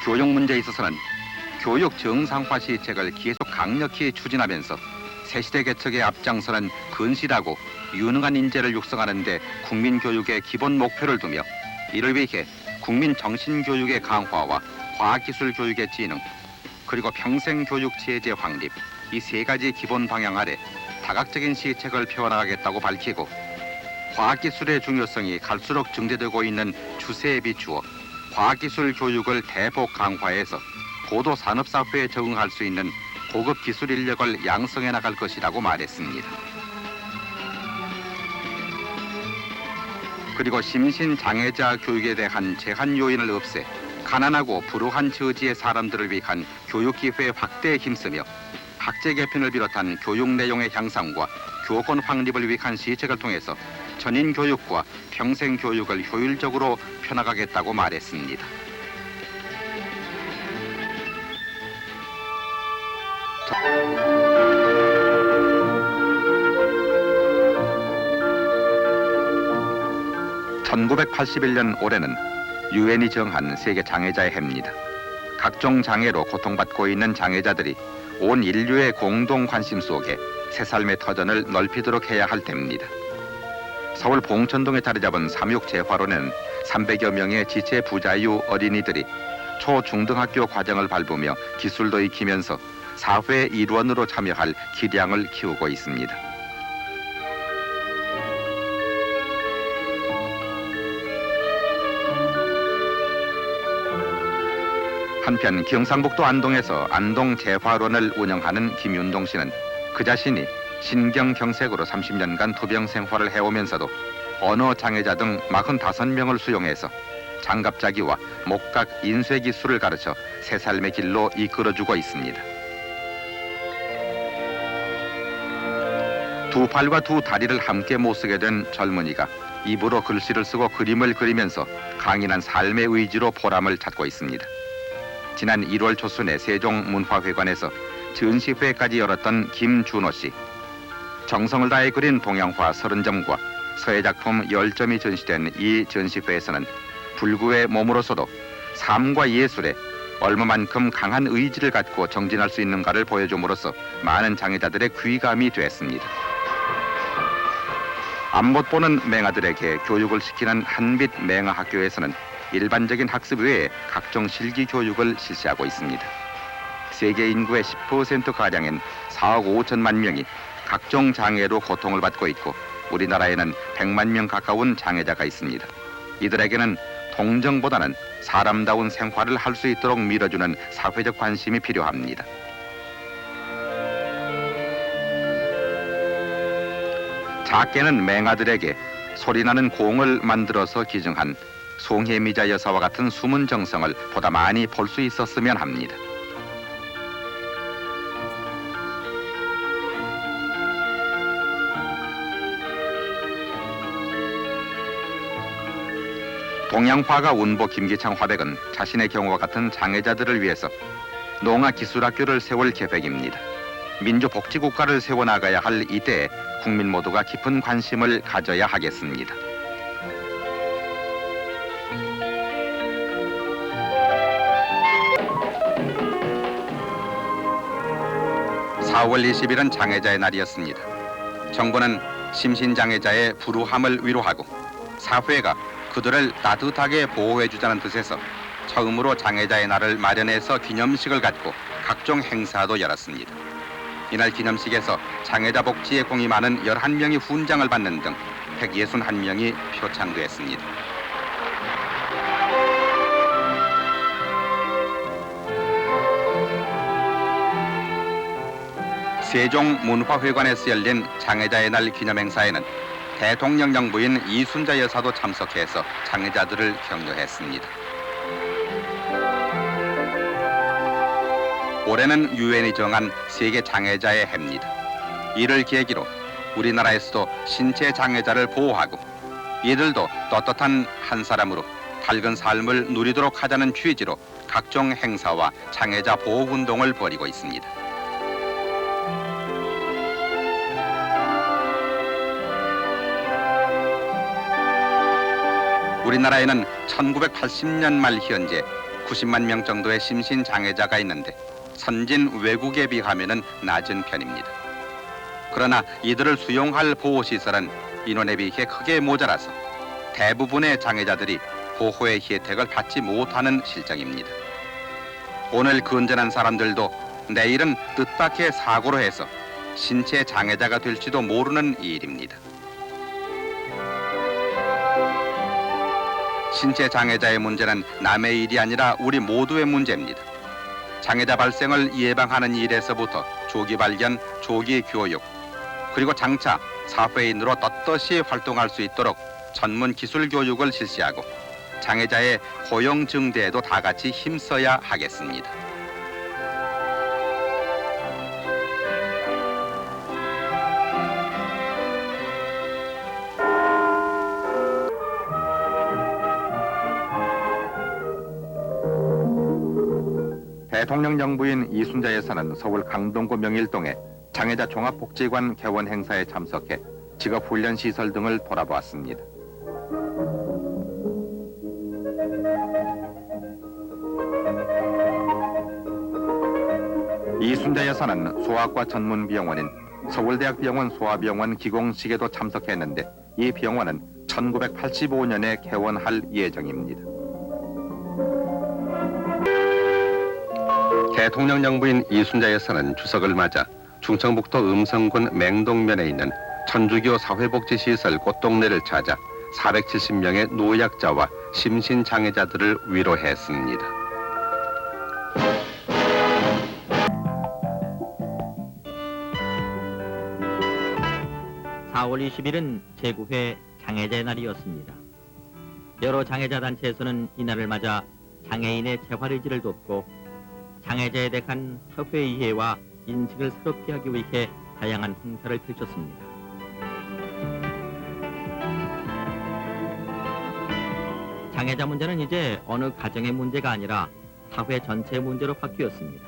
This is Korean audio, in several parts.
교육 문제에 있어서는 교육 정상화 시책을 계속 강력히 추진하면서 새시대 개척에 앞장서는 근실하고 유능한 인재를 육성하는 데 국민교육의 기본 목표를 두며 이를 위해 국민 정신교육의 강화와 과학기술 교육의 진흥, 그리고 평생교육 체제 확립, 이 세 가지 기본 방향 아래 다각적인 시책을 펴나가겠다고 밝히고 과학기술의 중요성이 갈수록 증대되고 있는 추세에 비추어 과학기술 교육을 대폭 강화해서 고도 산업사회에 적응할 수 있는 고급 기술 인력을 양성해 나갈 것이라고 말했습니다. 그리고 심신장애자 교육에 대한 제한 요인을 없애 가난하고 불우한 처지의 사람들을 위한 교육기회 확대에 힘쓰며 학제 개편을 비롯한 교육 내용의 향상과 교권 확립을 위한 시책을 통해서 전인 교육과 평생 교육을 효율적으로 펴나가겠다고 말했습니다. (1981년) 올해는 유엔이 정한 세계 장애자의 해입니다. 각종 장애로 고통받고 있는 장애자들이 온 인류의 공동 관심 속에 새 삶의 터전을 넓히도록 해야 할 때입니다. 서울 봉천동에 자리 잡은 삼육재활원에는 300여 명의 지체 부자유 어린이들이 초중등학교 과정을 밟으며 기술도 익히면서 사회 일원으로 참여할 기량을 키우고 있습니다. 한편 경상북도 안동에서 안동재활원을 운영하는 김윤동 씨는 그 자신이 신경경색으로 30년간 투병 생활을 해오면서도 언어 장애자 등 45명을 수용해서 장갑차기와 목각 인쇄 기술을 가르쳐 새 삶의 길로 이끌어주고 있습니다. 두 팔과 두 다리를 함께 못 쓰게 된 젊은이가 입으로 글씨를 쓰고 그림을 그리면서 강인한 삶의 의지로 보람을 찾고 있습니다. 지난 1월 초순에 세종문화회관에서 전시회까지 열었던 김준호 씨. 정성을 다해 그린 동양화 30점과 서예작품 10점이 전시된 이 전시회에서는 불구의 몸으로서도 삶과 예술에 얼마만큼 강한 의지를 갖고 정진할 수 있는가를 보여줌으로써 많은 장애자들의 귀감이 됐습니다. 앞 못 보는 맹아들에게 교육을 시키는 한빛 맹아학교에서는 일반적인 학습 외에 각종 실기 교육을 실시하고 있습니다. 세계 인구의 10%가량인 4억 5천만 명이 각종 장애로 고통을 받고 있고 우리나라에는 100만 명 가까운 장애자가 있습니다. 이들에게는 동정보다는 사람다운 생활을 할 수 있도록 밀어주는 사회적 관심이 필요합니다. 작게는 맹아들에게 소리나는 공을 만들어서 기증한 송혜미자 여사와 같은 숨은 정성을 보다 많이 볼 수 있었으면 합니다. 동양화가 운보 김기창 화백은 자신의 경우와 같은 장애자들을 위해서 농아기술학교를 세울 계획입니다. 민주복지국가를 세워나가야 할 이때에 국민 모두가 깊은 관심을 가져야 하겠습니다. (4월 20일은) 장애자의 날이었습니다. 정부는 심신장애자의 불우함을 위로하고 사회가 그들을 따뜻하게 보호해주자는 뜻에서 처음으로 장애자의 날을 마련해서 기념식을 갖고 각종 행사도 열었습니다. 이날 기념식에서 장애자 복지에 공이 많은 11명이 훈장을 받는 등 161명이 표창됐습니다. 세종문화회관에서 열린 장애자의 날 기념행사에는 대통령 영부인 이순자 여사도 참석해서 장애자들을 격려했습니다. 올해는 유엔이 정한 세계 장애자의 해입니다. 이를 계기로 우리나라에서도 신체 장애자를 보호하고 이들도 떳떳한 한 사람으로 밝은 삶을 누리도록 하자는 취지로 각종 행사와 장애자 보호 운동을 벌이고 있습니다. 우리나라에는 1980년 말 현재 90만 명 정도의 심신 장애자가 있는데 선진 외국에 비하면은 낮은 편입니다. 그러나 이들을 수용할 보호시설은 인원에 비해 크게 모자라서 대부분의 장애자들이 보호의 혜택을 받지 못하는 실정입니다. 오늘 건전한 사람들도 내일은 뜻밖의 사고로 해서 신체 장애자가 될지도 모르는 일입니다. 신체 장애자의 문제는 남의 일이 아니라 우리 모두의 문제입니다. 장애자 발생을 예방하는 일에서부터 조기 발견, 조기 교육, 그리고 장차 사회인으로 떳떳이 활동할 수 있도록 전문 기술 교육을 실시하고 장애자의 고용 증대에도 다 같이 힘써야 하겠습니다. 대통령 정부인 이순자 여사는 서울 강동구 명일동에 장애자 종합복지관 개원 행사에 참석해 직업훈련시설 등을 돌아보았습니다. 이순자 여사는 소아과 전문 병원인 서울대학병원 소아병원 기공식에도 참석했는데 이 병원은 1985년에 개원할 예정입니다. 대통령 정부인 이순자 여사는 추석을 맞아 충청북도 음성군 맹동면에 있는 천주교 사회복지시설 꽃동네를 찾아 470명의 노약자와 심신장애자들을 위로했습니다. (4월 20일은) 제9회 장애자의 날이었습니다. 여러 장애자 단체에서는 이날을 맞아 장애인의 재활의지를 돕고 장애자에 대한 사회 이해와 인식을 새롭게 하기 위해 다양한 행사를 펼쳤습니다. 장애자 문제는 이제 어느 가정의 문제가 아니라 사회 전체의 문제로 바뀌었습니다.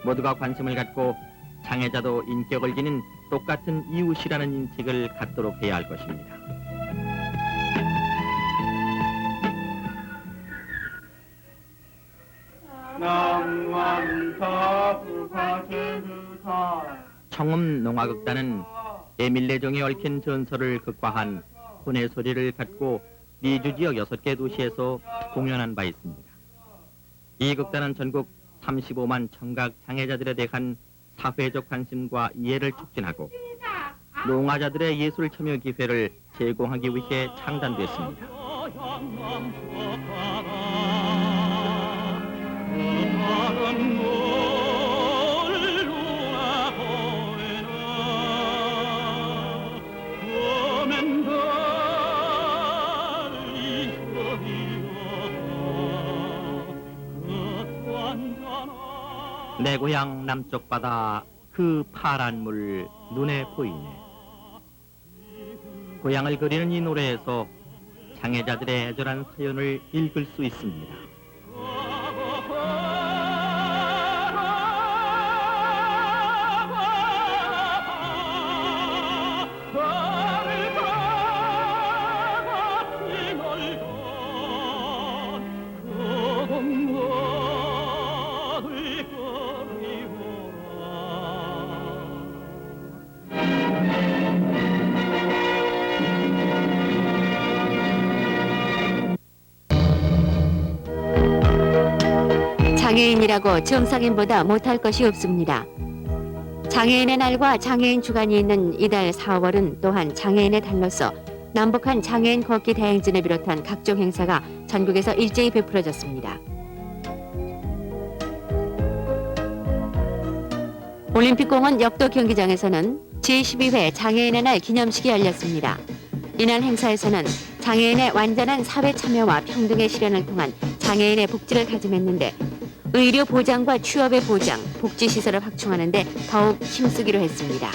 모두가 관심을 갖고 장애자도 인격을 지닌 똑같은 이웃이라는 인식을 갖도록 해야 할 것입니다. 청음 농화극단은 에밀레종에 얽힌 전설을 극화한 혼의 소리를 갖고 미주 지역 6개 도시에서 공연한 바 있습니다. 이 극단은 전국 35만 청각 장애자들에 대한 사회적 관심과 이해를 촉진하고 농화자들의 예술 참여 기회를 제공하기 위해 창단됐습니다. 내 고향 남쪽 바다 그 파란 물 눈에 보이네. 고향을 그리는 이 노래에서 장애자들의 애절한 사연을 읽을 수 있습니다. 장애인이라고 정상인보다 못할 것이 없습니다. 장애인의 날과 장애인 주간이 있는 이달 4월은 또한 장애인의 달로서 남북한 장애인 걷기 대행진을 비롯한 각종 행사가 전국에서 일제히 베풀어졌습니다. 올림픽공원 역도 경기장에서는 제12회 장애인의 날 기념식이 열렸습니다. 이날 행사에서는 장애인의 완전한 사회 참여와 평등의 실현을 통한 장애인의 복지를 다짐했는데 의료 보장과 취업의 보장, 복지시설을 확충하는 데 더욱 힘쓰기로 했습니다.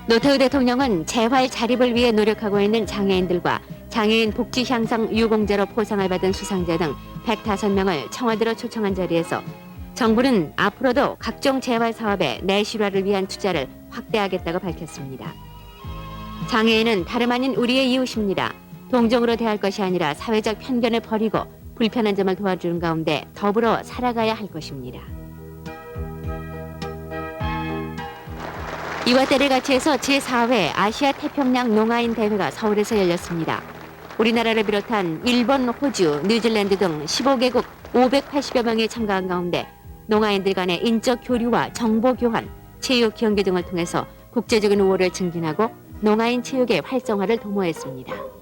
노태우 대통령은 재활 자립을 위해 노력하고 있는 장애인들과 장애인 복지 향상 유공자로 포상을 받은 수상자 등 105명을 청와대로 초청한 자리에서 정부는 앞으로도 각종 재활 사업의 내실화를 위한 투자를 확대하겠다고 밝혔습니다. 장애인은 다름 아닌 우리의 이웃입니다. 동정으로 대할 것이 아니라 사회적 편견을 버리고 불편한 점을 도와주는 가운데 더불어 살아가야 할 것입니다. 이와 때를 같이해서 제4회 아시아 태평양 농아인 대회가 서울에서 열렸습니다. 우리나라를 비롯한 일본, 호주, 뉴질랜드 등 15개국 580여 명이 참가한 가운데 농아인들 간의 인적 교류와 정보 교환, 체육 경기 등을 통해서 국제적인 우호를 증진하고 농아인 체육의 활성화를 도모했습니다.